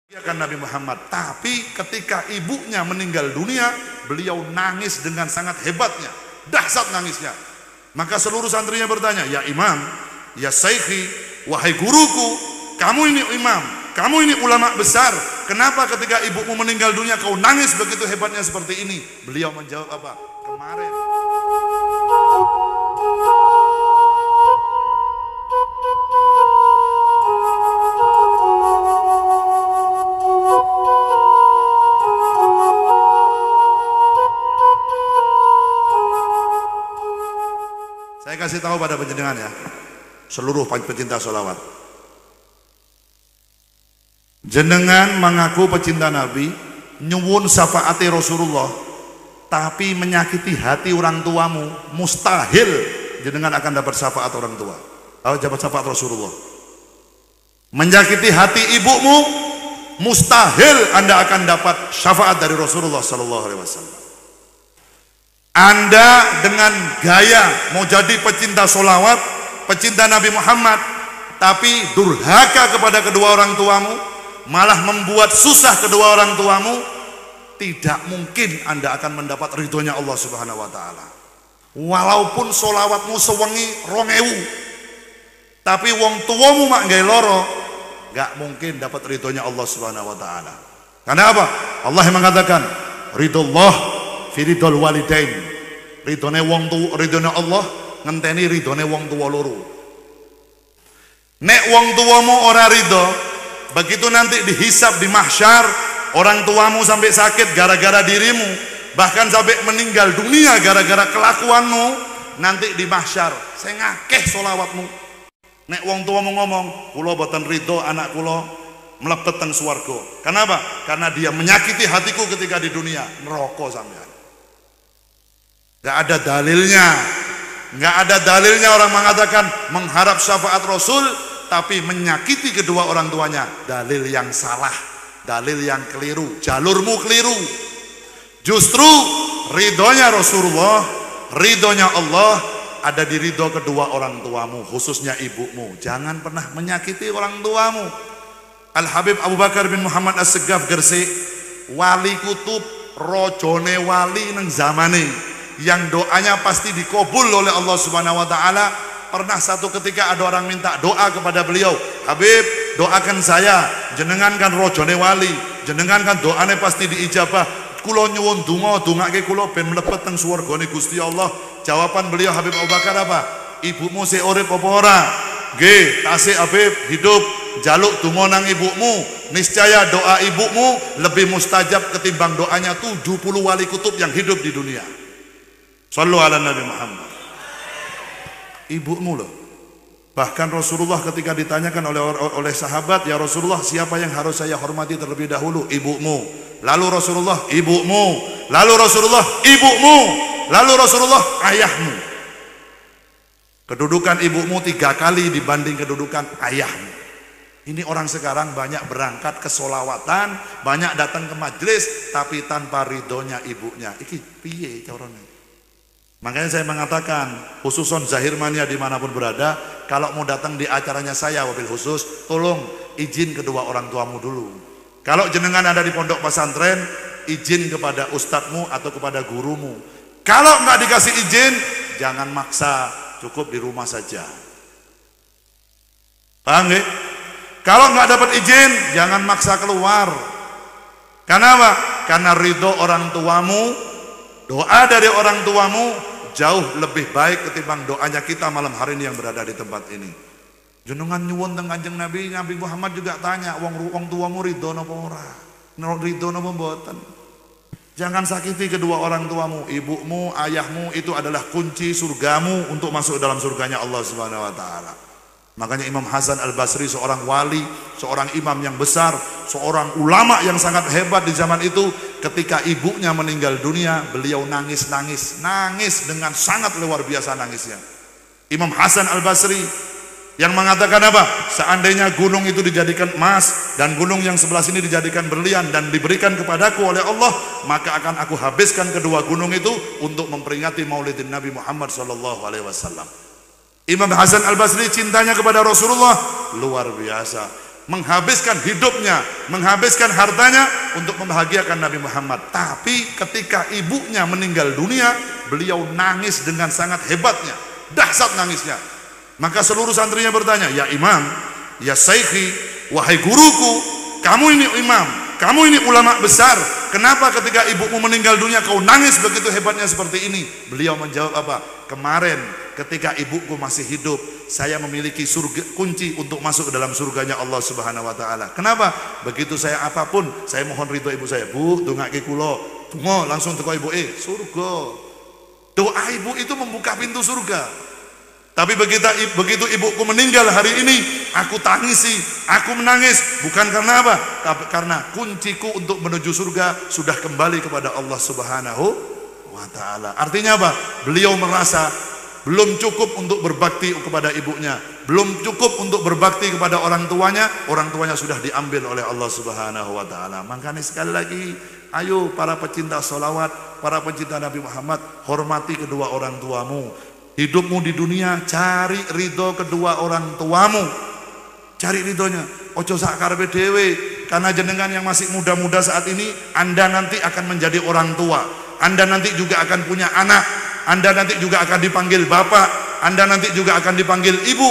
Kan Nabi Muhammad, tapi ketika ibunya meninggal dunia, beliau nangis dengan sangat hebatnya, dahsyat nangisnya. Maka seluruh santrinya bertanya, ya imam, ya saikhi, wahai guruku, kamu ini imam, kamu ini ulama besar, kenapa ketika ibumu meninggal dunia kau nangis begitu hebatnya seperti ini? Beliau menjawab apa? Kemarin saya kasih tahu pada penjenengan ya, seluruh pecinta sholawat. Jenengan mengaku pecinta Nabi, nyuwun syafaati Rasulullah, tapi menyakiti hati orang tuamu, mustahil jenengan akan dapat syafaat orang tua. Dapat syafaat Rasulullah. Menyakiti hati ibumu, mustahil Anda akan dapat syafaat dari Rasulullah sallallahu alaihi wasallam. Anda dengan gaya mau jadi pecinta sholawat, pecinta Nabi Muhammad, tapi durhaka kepada kedua orang tuamu, malah membuat susah kedua orang tuamu, tidak mungkin Anda akan mendapat ridhonya Allah Subhanahu wa ta'ala. Walaupun sholawatmu sewengi 2000, tapi wong tuamu mak gawe loro, gak mungkin dapat ridhonya Allah Subhanahu wa ta'ala. Karena apa? Allah yang mengatakan ridhollah fi ridhol walidain, ridhone wong tuwa, ridhone Allah ngenteni ridhone wong tuwa loro. Nek wong tuamu ora ridho, begitu nanti dihisab di mahsyar, orang tuamu sampai sakit gara-gara dirimu, bahkan sampai meninggal dunia gara-gara kelakuanmu, nanti di mahsyar saya ngakeh sholawatmu. Nek wong tuamu ngomong, kula boten ridho anak kula mlebet teng swarga. Kenapa? Karena dia menyakiti hatiku ketika di dunia, neraka sampean. Gak ada dalilnya, gak ada dalilnya orang mengatakan mengharap syafaat Rasul tapi menyakiti kedua orang tuanya. Dalil yang salah, dalil yang keliru, jalurmu keliru. Justru ridhonya Rasulullah, ridhonya Allah ada di ridho kedua orang tuamu, khususnya ibumu. Jangan pernah menyakiti orang tuamu. Al-Habib Abu Bakar bin Muhammad As-Segaf Gresik, wali kutub, rojone wali neng zamane, yang doanya pasti dikabul oleh Allah Subhanahu wa ta'ala. Pernah satu ketika ada orang minta doa kepada beliau, Habib doakan saya, jenengan kan rojone wali, jenengan kan doanya pasti diijabah, kula nyuwun donga dongake kula ben mlebet teng swargane Gusti Allah. Jawaban beliau Habib Abu Bakar apa? Ibumu sik urip apa ora? Nggih, tasik Habib hidup, jaluk donga nang ibumu, niscaya doa ibumu lebih mustajab ketimbang doanya 70 wali kutub yang hidup di dunia. Sallu ala Nabi Muhammad. Ibumu loh. Bahkan Rasulullah ketika ditanyakan oleh sahabat, ya Rasulullah siapa yang harus saya hormati terlebih dahulu? Ibumu. Lalu Rasulullah ibumu. Lalu Rasulullah ibumu. Lalu Rasulullah ayahmu. Kedudukan ibumu 3 kali dibanding kedudukan ayahmu. Ini orang sekarang banyak berangkat ke sholawatan, banyak datang ke majelis, tapi tanpa ridhonya ibunya. Iki piye caranya? Makanya saya mengatakan, khususon Zahir Mania dimanapun berada, kalau mau datang di acaranya saya wabil khusus, tolong izin kedua orang tuamu dulu. Kalau jenengan ada di pondok pesantren, izin kepada ustadzmu atau kepada gurumu. Kalau nggak dikasih izin, jangan maksa, cukup di rumah saja. Paham nggak? Kalau nggak dapat izin, jangan maksa keluar. Kenapa? Karena ridho orang tuamu, doa dari orang tuamu jauh lebih baik ketimbang doanya kita malam hari ini yang berada di tempat ini. Jenengan nyuwun teng Kanjeng Nabi, Nabi Muhammad juga tanya, wong tuamu ridho napa ora? Ridho napa mboten? Jangan sakiti kedua orang tuamu, ibumu, ayahmu itu adalah kunci surgamu untuk masuk dalam surganya Allah Subhanahu wa taala. Makanya Imam Hasan Al-Basri, seorang wali, seorang imam yang besar, seorang ulama yang sangat hebat di zaman itu, ketika ibunya meninggal dunia, beliau nangis dengan sangat luar biasa nangisnya. Imam Hasan Al-Basri yang mengatakan apa? Seandainya gunung itu dijadikan emas dan gunung yang sebelah sini dijadikan berlian dan diberikan kepadaku oleh Allah, maka akan aku habiskan kedua gunung itu untuk memperingati Maulidin Nabi Muhammad sallallahu alaihi wasallam. Imam Hasan Al-Basri cintanya kepada Rasulullah luar biasa. menghabiskan hidupnya, menghabiskan hartanya untuk membahagiakan Nabi Muhammad. Tapi ketika ibunya meninggal dunia, beliau nangis dengan sangat hebatnya, dahsyat nangisnya. Maka seluruh santrinya bertanya, ya imam, ya saikhi, wahai guruku, kamu ini imam, kamu ini ulama besar, kenapa ketika ibumu meninggal dunia kau nangis begitu hebatnya seperti ini? Beliau menjawab apa? Kemarin ketika ibuku masih hidup, saya memiliki surga, kunci untuk masuk ke dalam surganya Allah Subhanahu wa taala. Kenapa? Begitu saya apapun, saya mohon ridho ibu saya. Bu, dongake kula. Donga langsung teko ibu, surga. Doa ibu itu membuka pintu surga. Tapi begitu ibuku meninggal hari ini, aku tangisi, aku menangis. Bukan karena apa? Karena kunciku untuk menuju surga sudah kembali kepada Allah Subhanahu wa ta'ala. Artinya apa? Beliau merasa belum cukup untuk berbakti kepada ibunya, belum cukup untuk berbakti kepada orang tuanya sudah diambil oleh Allah Subhanahu wa ta'ala. Makanya sekali lagi, ayo para pecinta sholawat, para pecinta Nabi Muhammad, hormati kedua orang tuamu. Hidupmu di dunia, cari ridho kedua orang tuamu, cari ridhonya. Ojo sak karepe dhewe, karena jenengan yang masih muda-muda saat ini, Anda nanti akan menjadi orang tua, Anda nanti juga akan punya anak, Anda nanti juga akan dipanggil bapak, Anda nanti juga akan dipanggil ibu.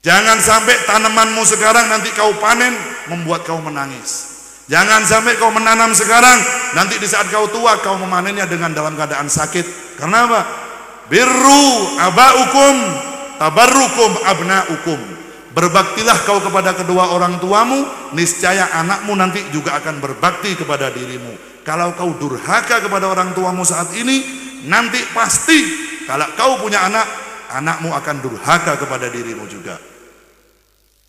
Jangan sampai tanamanmu sekarang nanti kau panen membuat kau menangis. Jangan sampai kau menanam sekarang, nanti di saat kau tua kau memanennya dengan dalam keadaan sakit. Karena apa? Birru abaukum tabarrukum abnaukum. Berbaktilah kau kepada kedua orang tuamu, niscaya anakmu nanti juga akan berbakti kepada dirimu. Kalau kau durhaka kepada orang tuamu saat ini, nanti pasti kalau kau punya anak, anakmu akan durhaka kepada dirimu juga.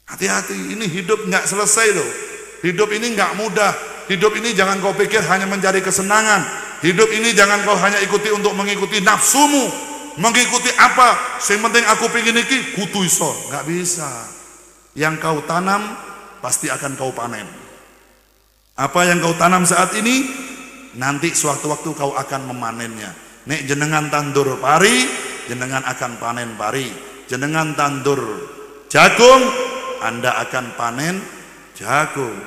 Hati-hati, ini hidup nggak selesai loh. Hidup ini nggak mudah. Hidup ini jangan kau pikir hanya mencari kesenangan. Hidup ini jangan kau hanya ikuti untuk mengikuti nafsumu. Mengikuti apa? Yang penting aku pingin iki kudu iso. Nggak bisa. Yang kau tanam pasti akan kau panen. Apa yang kau tanam saat ini, nanti sewaktu-waktu kau akan memanennya. Nek jenengan tandur pari, jenengan akan panen pari. Jenengan tandur jagung, Anda akan panen jagung.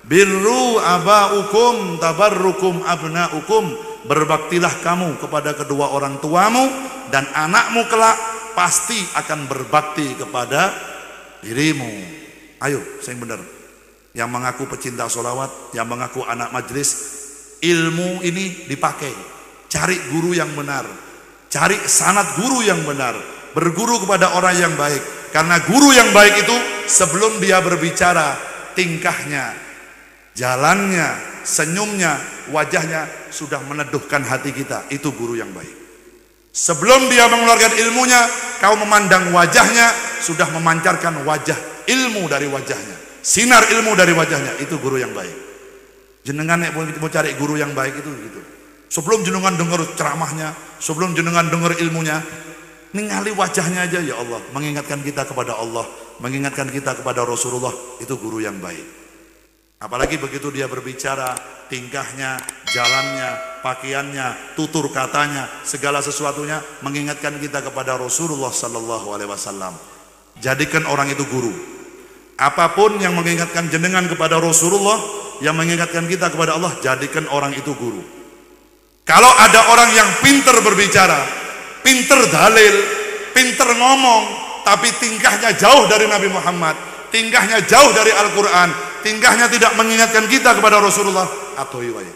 Birru abaukum tabarrukum abnaukum. Berbaktilah kamu kepada kedua orang tuamu, dan anakmu kelak pasti akan berbakti kepada dirimu. Ayo, yang benar. Yang mengaku pecinta sholawat, yang mengaku anak majlis, ilmu ini dipakai. Cari guru yang benar, cari sanad guru yang benar, berguru kepada orang yang baik. Karena guru yang baik itu sebelum dia berbicara, tingkahnya, jalannya, senyumnya, wajahnya sudah meneduhkan hati kita. Itu guru yang baik. Sebelum dia mengeluarkan ilmunya, kau memandang wajahnya, sudah memancarkan wajah ilmu dari wajahnya, sinar ilmu dari wajahnya. Itu guru yang baik. Jenengan nek mau cari guru yang baik itu gitu. Sebelum jenengan dengar ceramahnya, sebelum jenengan dengar ilmunya, ningali wajahnya aja, ya Allah, mengingatkan kita kepada Allah, mengingatkan kita kepada Rasulullah. Itu guru yang baik. Apalagi begitu dia berbicara, tingkahnya, jalannya, pakaiannya, tutur katanya, segala sesuatunya mengingatkan kita kepada Rasulullah sallallahu alaihi wasallam. Jadikan orang itu guru. Apapun yang mengingatkan jenengan kepada Rasulullah, yang mengingatkan kita kepada Allah, jadikan orang itu guru. Kalau ada orang yang pinter berbicara, pinter dalil, pinter ngomong, tapi tingkahnya jauh dari Nabi Muhammad, tingkahnya jauh dari Al-Quran, tingkahnya tidak mengingatkan kita kepada Rasulullah, atoi wae.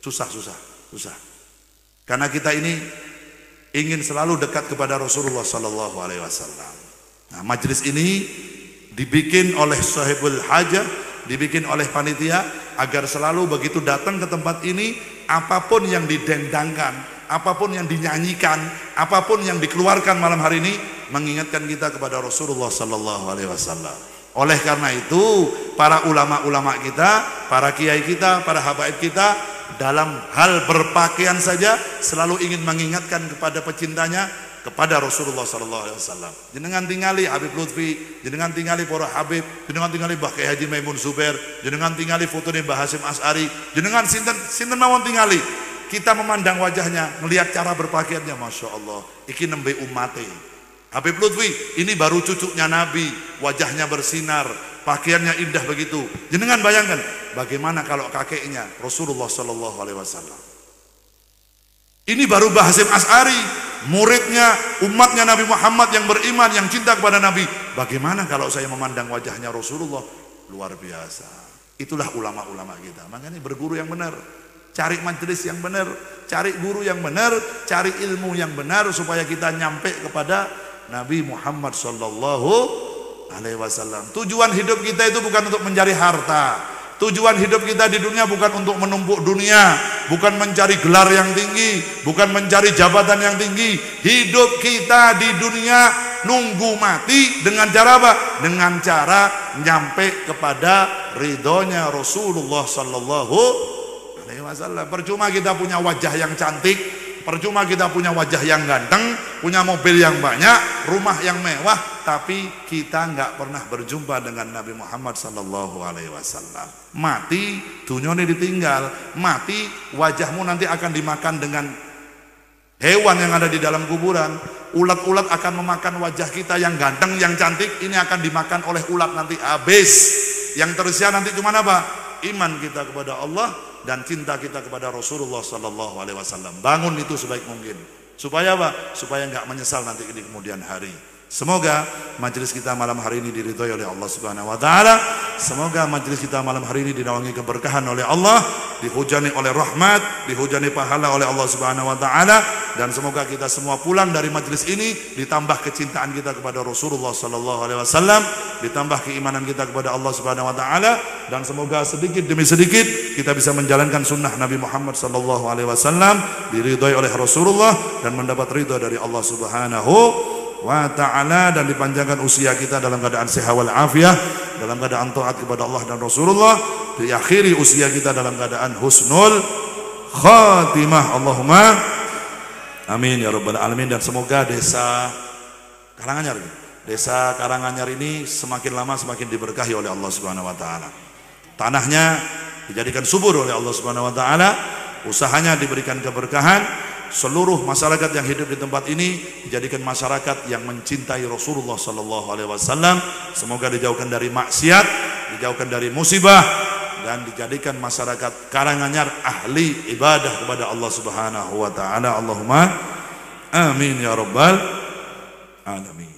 Susah. Karena kita ini ingin selalu dekat kepada Rasulullah sallallahu alaihi wasallam. Nah, majelis ini dibikin oleh sahibul hajah, dibikin oleh panitia agar selalu begitu datang ke tempat ini, apapun yang didendangkan, apapun yang dinyanyikan, apapun yang dikeluarkan malam hari ini mengingatkan kita kepada Rasulullah sallallahu alaihi wasallam. Oleh karena itu, para ulama-ulama kita, para kiai kita, para habaib kita, dalam hal berpakaian saja selalu ingin mengingatkan kepada pecintanya kepada Rasulullah sallallahu alaihi wasallam. Jenengan tingali Habib Lutfi, jenengan tingali para habib, jenengan tingali Mbah Kiai Haji Maimun Zubair, jenengan tingali fotone Mbah Hasyim Asy'ari, jenengan sinten mawon tingali. Kita memandang wajahnya, melihat cara berpakaiannya, masya Allah, iki nembe umate. Habib Lutfi, ini baru cucunya Nabi, wajahnya bersinar, pakaiannya indah begitu. Jenengan bayangkan, bagaimana kalau kakeknya Rasulullah Sallallahu Alaihi Wasallam? Ini baru Mbah Hasyim Asy'ari, muridnya, umatnya Nabi Muhammad yang beriman, yang cinta kepada Nabi. Bagaimana kalau saya memandang wajahnya Rasulullah? Luar biasa. Itulah ulama-ulama kita. Makanya berguru yang benar, cari majelis yang benar, cari guru yang benar, cari ilmu yang benar supaya kita nyampe kepada Nabi Muhammad Sallallahu Alaihi Wasallam. Tujuan hidup kita itu bukan untuk mencari harta. Tujuan hidup kita di dunia bukan untuk menumpuk dunia, bukan mencari gelar yang tinggi, bukan mencari jabatan yang tinggi. Hidup kita di dunia nunggu mati dengan cara apa? Dengan cara nyampe kepada ridhonya Rasulullah Sallallahu Alaihi Wasallam. Percuma kita punya wajah yang cantik, percuma kita punya wajah yang ganteng, punya mobil yang banyak, rumah yang mewah, tapi kita nggak pernah berjumpa dengan Nabi Muhammad Sallallahu Alaihi Wasallam. Mati, dunyone ditinggal. Mati, wajahmu nanti akan dimakan dengan hewan yang ada di dalam kuburan. Ulat-ulat akan memakan wajah kita yang ganteng, yang cantik. Ini akan dimakan oleh ulat nanti habis. Yang tersisa nanti cuma apa? Iman kita kepada Allah dan cinta kita kepada Rasulullah Sallallahu Alaihi Wasallam. Bangun itu sebaik mungkin. Supaya apa? Supaya nggak menyesal nanti di kemudian hari. Semoga majelis kita malam hari ini diridhoi oleh Allah Subhanahu wa taala. Semoga majelis kita malam hari ini dinaungi keberkahan oleh Allah, dihujani oleh rahmat, dihujani pahala oleh Allah Subhanahu wa taala, dan semoga kita semua pulang dari majelis ini ditambah kecintaan kita kepada Rasulullah sallallahu alaihi wasallam, ditambah keimanan kita kepada Allah Subhanahu wa taala, dan semoga sedikit demi sedikit kita bisa menjalankan sunnah Nabi Muhammad sallallahu alaihi wasallam, diridhoi oleh Rasulullah dan mendapat ridha dari Allah Subhanahu wa ta'ala, dan dipanjangkan usia kita dalam keadaan sehat wal afiah, dalam keadaan taat kepada Allah dan Rasulullah, diakhiri usia kita dalam keadaan husnul khatimah. Allahumma amin ya rabbal alamin. Dan semoga desa Karanganyar ini semakin lama semakin diberkahi oleh Allah Subhanahu wa taala. Tanahnya dijadikan subur oleh Allah Subhanahu wa taala, usahanya diberikan keberkahan. Seluruh masyarakat yang hidup di tempat ini dijadikan masyarakat yang mencintai Rasulullah sallallahu alaihi wasallam. Semoga dijauhkan dari maksiat, dijauhkan dari musibah, dan dijadikan masyarakat Karanganyar ahli ibadah kepada Allah Subhanahu wa taala. Allahumma amin ya rabbal alamin.